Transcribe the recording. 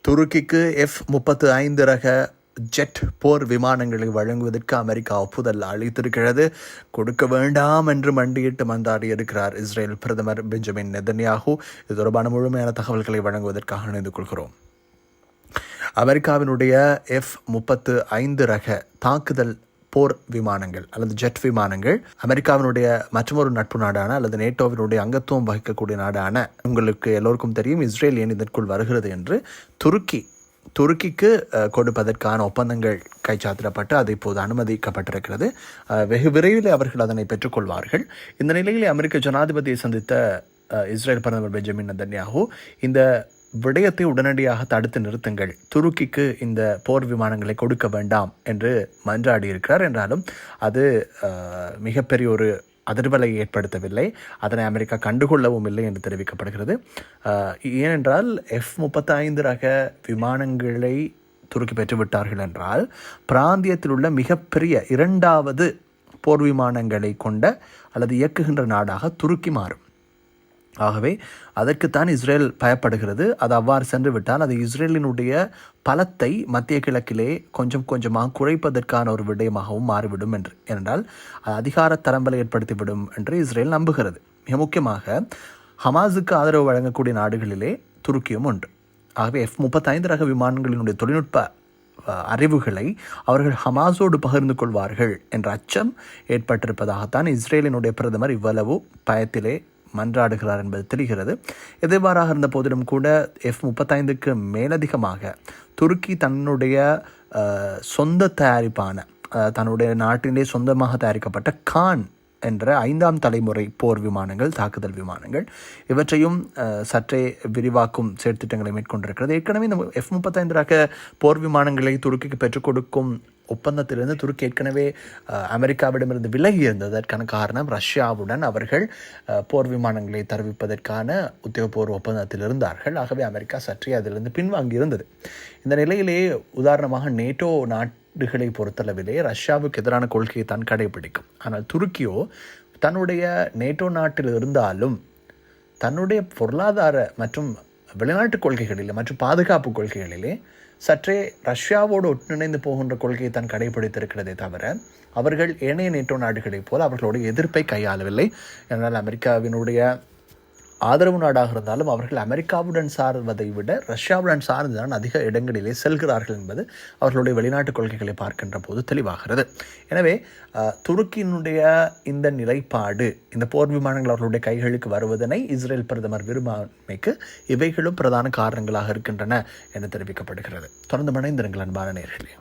துருக்கிக்கு F-35 ரக jet போர் விமானங்களை வழங்குவதற்கு அமெரிக்கா ஒப்புதல் அளித்திருக்கிறது. கொடுக்க வேண்டாம் என்று மண்டியிட்டு மன்றாடி இருக்கிறார் இஸ்ரேல் பிரதமர் பெஞ்சமின் நெதன்யாகு. இது தொடர்பான முழுமையான தகவல்களை வழங்குவதற்காக இணைந்து கொள்கிறோம். அமெரிக்காவினுடைய F-35 ரக தாக்குதல் போர் விமானங்கள் அல்லது ஜெட் விமானங்கள் அமெரிக்காவினுடைய மற்றொரு நட்பு நாடான அல்லது நேட்டோவினுடைய அங்கத்துவம் வகிக்கக்கூடிய நாடான, உங்களுக்கு எல்லோருக்கும் தெரியும், இஸ்ரேல் ஏன் இதற்குள் வருகிறது என்று துருக்கிக்கு கொடுப்பதற்கான ஒப்பந்தங்கள் கைச்சாத்திடப்பட்டு அது இப்போது அனுமதிக்கப்பட்டிருக்கிறது. வெகு விரைவில் அவர்கள் அதனை பெற்றுக்கொள்வார்கள். இந்த நிலையில் அமெரிக்க ஜனாதிபதியை சந்தித்த இஸ்ரேல் பிரதமர் பெஞ்சமின் நெதன்யாகு இந்த விடயத்தை உடனடியாக தடுத்து நிறுத்துங்கள், துருக்கிக்கு இந்த போர் விமானங்களை கொடுக்க வேண்டாம் என்று மன்றாடி இருக்கிறார். என்றாலும் அது மிகப்பெரிய ஒரு அதிர்வலை ஏற்படுத்தவில்லை. அதனை அமெரிக்கா கண்டுகொள்ளவும் இல்லை என்று தெரிவிக்கப்படுகிறது. ஏனென்றால் F-35 ரக விமானங்களை துருக்கி பெற்றுவிட்டார்கள் என்றால் பிராந்தியத்தில் உள்ள மிகப்பெரிய 2வது போர் விமானங்களை கொண்ட அல்லது இயக்குகின்ற நாடாக துருக்கி மாறும். ஆகவே அதற்குத்தான் இஸ்ரேல் பயப்படுகிறது. அது அவ்வாறு சென்று விட்டால் அது இஸ்ரேலினுடைய பலத்தை மத்திய கிழக்கிலே கொஞ்சம் கொஞ்சமாக குறைப்பதற்கான ஒரு விடயமாகவும் மாறிவிடும் என்று. ஏனென்றால் அது அதிகார தரம்பலை ஏற்படுத்திவிடும் என்று இஸ்ரேல் நம்புகிறது. மிக முக்கியமாக ஹமாஸுக்கு ஆதரவு வழங்கக்கூடிய நாடுகளிலே துருக்கியும் ஒன்று. ஆகவே F-35 ரக விமானங்களினுடைய தொழில்நுட்ப அறிவுகளை அவர்கள் ஹமாஸோடு பகிர்ந்து கொள்வார்கள் என்ற அச்சம் ஏற்பட்டிருப்பதாகத்தான் இஸ்ரேலினுடைய பிரதமர் இவ்வளவு பயத்திலே மன்றாடுகிறார் என்பது தெரிகிறது. எதிர்பாராக இருந்த போதிலும் கூட F-35க்கு மேலதிகமாக துருக்கி தன்னுடைய சொந்த தயாரிப்பான, தன்னுடைய நாட்டிலே சொந்தமாக தயாரிக்கப்பட்ட கான் என்ற 5ஆம் தலைமுறை போர் விமானங்கள், தாக்குதல் விமானங்கள், இவற்றையும் சற்றே விரிவாக்கும் செயற்திட்டங்களை மேற்கொண்டிருக்கிறது. ஏற்கனவே இந்த F-35 ரக போர் விமானங்களை துருக்கிக்கு பெற்றுக் கொடுக்கும் ஒப்பந்தத்திலிருந்து துருக்கி ஏற்கனவே அமெரிக்காவிடமிருந்து விலகி இருந்ததற்கான காரணம் ரஷ்யாவுடன் அவர்கள் போர் விமானங்களை தருவிப்பதற்கான உத்தியோகபூர்வ ஒப்பந்தத்தில் இருந்தார்கள். ஆகவே அமெரிக்கா சற்றே அதிலிருந்து பின்வாங்கி இருந்தது. இந்த நிலையிலே உதாரணமாக நேட்டோ நாடுகளை பொறுத்தளவிலே ரஷ்யாவுக்கு எதிரான கொள்கையை தான் கடைபிடிக்கும். ஆனால் துருக்கியோ தன்னுடைய நேட்டோ நாட்டில் இருந்தாலும் தன்னுடைய பொருளாதார மற்றும் வெளிநாட்டு கொள்கைகளிலே மற்றும் பாதுகாப்பு கொள்கைகளிலே சற்றே ரஷ்யாவோடு ஒன்றிணைந்து போகின்ற கொள்கையை தான் கடைபிடித்திருக்கிறதே தவிர அவர்கள் ஏனைய நேட்டோ நாடுகளைப் போல அவர்களுடைய எதிர்ப்பை கையாளவில்லை. என்றால் அமெரிக்காவினுடைய ஆதரவு நாடாக இருந்தாலும் அவர்கள் அமெரிக்காவுடன் சார்வதை விட ரஷ்யாவுடன் சார்ந்துதான் அதிக இடங்களிலே செல்கிறார்கள் என்பது அவர்களுடைய வெளிநாட்டு கொள்கைகளை பார்க்கின்ற போது தெளிவாகிறது. எனவே துருக்கியினுடைய இந்த நிலைப்பாடு, இந்த போர் விமானங்கள் அவர்களுடைய கைகளுக்கு வருவதனை இஸ்ரேல் பிரதமர் விரும்பாமைக்கு இவைகளும் பிரதான காரணங்களாக இருக்கின்றன என தெரிவிக்கப்படுகிறது. தொடர்ந்து இணைந்திருங்கள் அன்பான நேயர்களே.